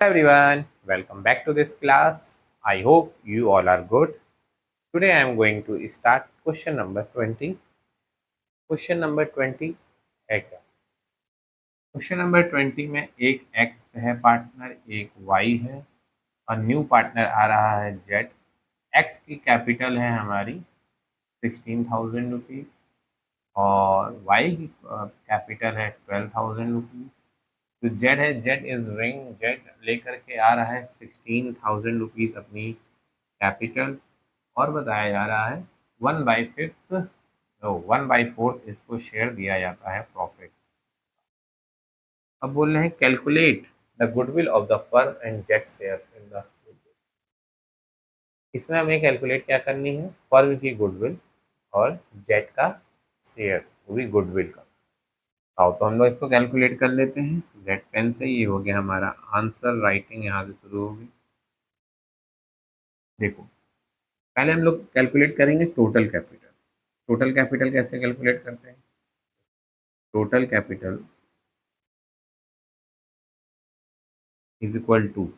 Everyone, welcome back to this class. I hope you all are good. Today I am going to start question number 20. Question number 20 है क्या? Question number 20 में एक x है partner, एक y है और new partner आ रहा है z। x की कैपिटल है हमारी 16,000 रुपीज़ और y की कैपिटल है 12,000 रुपीज़। तो जेड है, जेड इज रिंग, जेड लेकर के आ रहा है 16,000 रुपीज़ अपनी कैपिटल और बताया जा रहा है 1/5 1/4 इसको शेयर दिया जाता है प्रॉफिट। अब बोल रहे हैं calculate the goodwill of the firm and Z share in the. इसमें हमें कैलकुलेट क्या करनी है, फर्म की गुडविल और जेड का शेयर, वो भी गुडविल का। आओ तो हम लोग इसको कैलकुलेट कर लेते हैं रेड पेन से। ये हो गया हमारा आंसर, राइटिंग यहाँ से शुरू होगी। देखो पहले हम लोग कैलकुलेट करेंगे टोटल कैपिटल। टोटल कैपिटल कैसे कैलकुलेट करते हैं? Total capital is equal to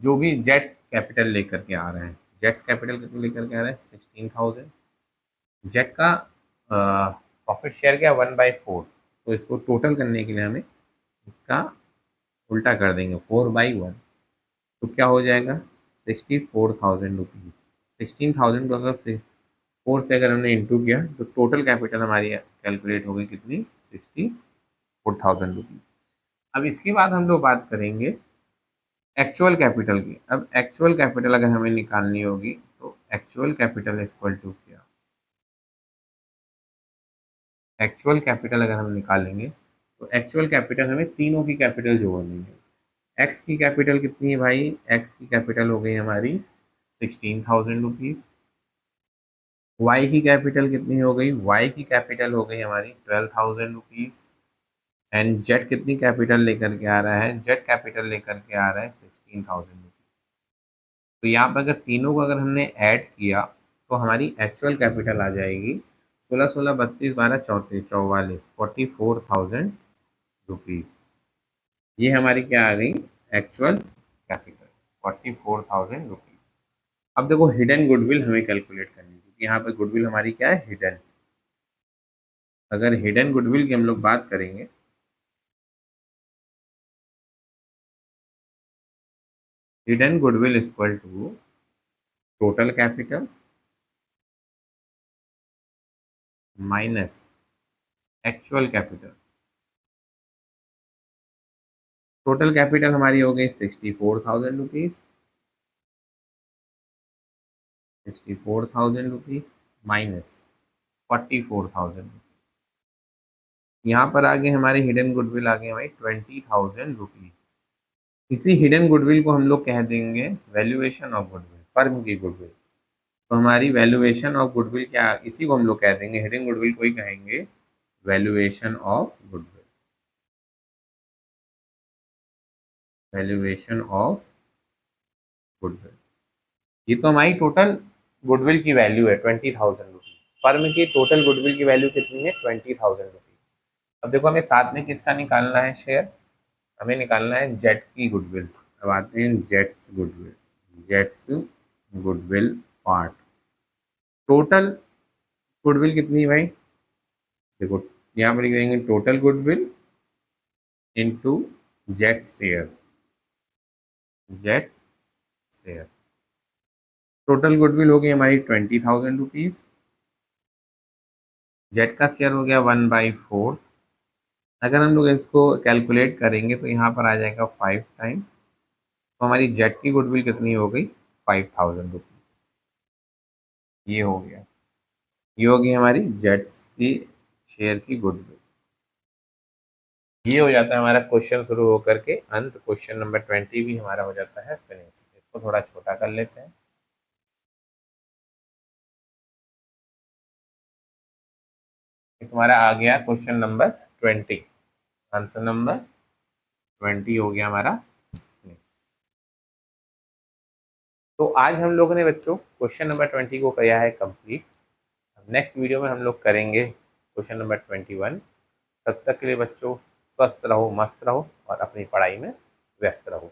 जो भी जेट्स कैपिटल लेकर के आ रहे हैं। जेट्स कैपिटल कितने लेकर के आ रहे हैं? 16,000। जेट का प्रॉफिट शेयर क्या? 1/4। तो इसको टोटल करने के लिए हमें इसका उल्टा कर देंगे, 4/1। तो क्या हो जाएगा? 64,000 रुपीज़। 16,000 को अगर 4 से अगर हमने इंटू किया तो टोटल कैपिटल हमारी कैलकुलेट हो गई कितनी? 64,000 रुपीज़। अब इसके बाद हम लोग बात करेंगे एक्चुअल कैपिटल की। अब एक्चुअल कैपिटल अगर हमें निकालनी होगी तो एक्चुअल कैपिटल इक्वल टू क्या? एक्चुअल कैपिटल अगर हम निकालेंगे तो एक्चुअल कैपिटल हमें तीनों की कैपिटल जोड़नी है। एक्स की कैपिटल कितनी है भाई? एक्स की कैपिटल हो गई हमारी 16,000 रुपीज़। वाई की कैपिटल कितनी हो गई? वाई की कैपिटल हो गई हमारी 12,000 रुपीज़। एंड जेड कितनी कैपिटल लेकर के आ रहा है? जेड कैपिटल लेकर के आ रहा है 16,000 रुपीज़। तो यहाँ पर अगर तीनों को अगर हमने ऐड किया तो हमारी एक्चुअल कैपिटल आ जाएगी 16, 16, 32, 12, 34, 44, 44,000 रुपीज़। ये हमारी क्या आ गई? Actual capital 44,000 rupees. अब देखो हिडन गुडविल हमें कैलकुलेट करनी है क्योंकि यहाँ पर गुडविल हमारी क्या है? हिडन। अगर हिडन गुडविल की हम लोग बात करेंगे hidden goodwill equal to total capital minus actual capital. Total capital हमारी हो गई 64,000 रुपीज़। 64,000 rupees minus 44,000। यहाँ पर आगे हमारे हिडन गुडविल आ गए हमारी 20,000 रुपीज़। इसी हिडन गुडविल को हम लोग कह देंगे वैल्यूएशन ऑफ गुडविल, फर्म की गुडविल। तो हमारी वैल्यूएशन ऑफ गुडविल क्या? इसी को हम लोग कह देंगे हिडन गुडविल को ही कहेंगे valuation of goodwill. Valuation of goodwill. ये तो हमारी टोटल गुडविल की वैल्यू है 20,000 रुपीज़। फर्म की टोटल गुडविल की वैल्यू कितनी है? 20,000 रुपीज़। अब देखो हमें साथ में किसका निकालना है शेयर? हमें निकालना है जेट की गुडविल। अब आते हैं jets goodwill. Jets goodwill part. Total goodwill कितनी है भाई? देखो यहाँ पर करेंगे total goodwill into jets share. Jets share total goodwill हो गई हमारी 20,000 रुपीज़। जेट का शेयर हो गया 1/4। अगर हम लोग इसको कैलकुलेट करेंगे तो यहाँ पर आ जाएगा 5 टाइम। तो हमारी जेट की गुडविल कितनी हो गई? 5,000 रुपीज़। ये हो गया, ये होगी हमारी जेट्स की शेयर की गुडविल। ये हो जाता है हमारा क्वेश्चन शुरू होकर के अंत। क्वेश्चन नंबर 20 भी हमारा हो जाता है फिनिश। इसको थोड़ा छोटा कर लेते हैं। तुम्हारा आ गया क्वेश्चन नंबर 20। आंसर नंबर 20 हो गया हमारा फिनिश। तो आज हम लोगों ने बच्चों क्वेश्चन नंबर 20 को किया है कंप्लीट। नेक्स्ट वीडियो में हम लोग करेंगे क्वेश्चन नंबर 21। तब तक के लिए बच्चों स्वस्थ रहो, मस्त रहो और अपनी पढ़ाई में व्यस्त रहो।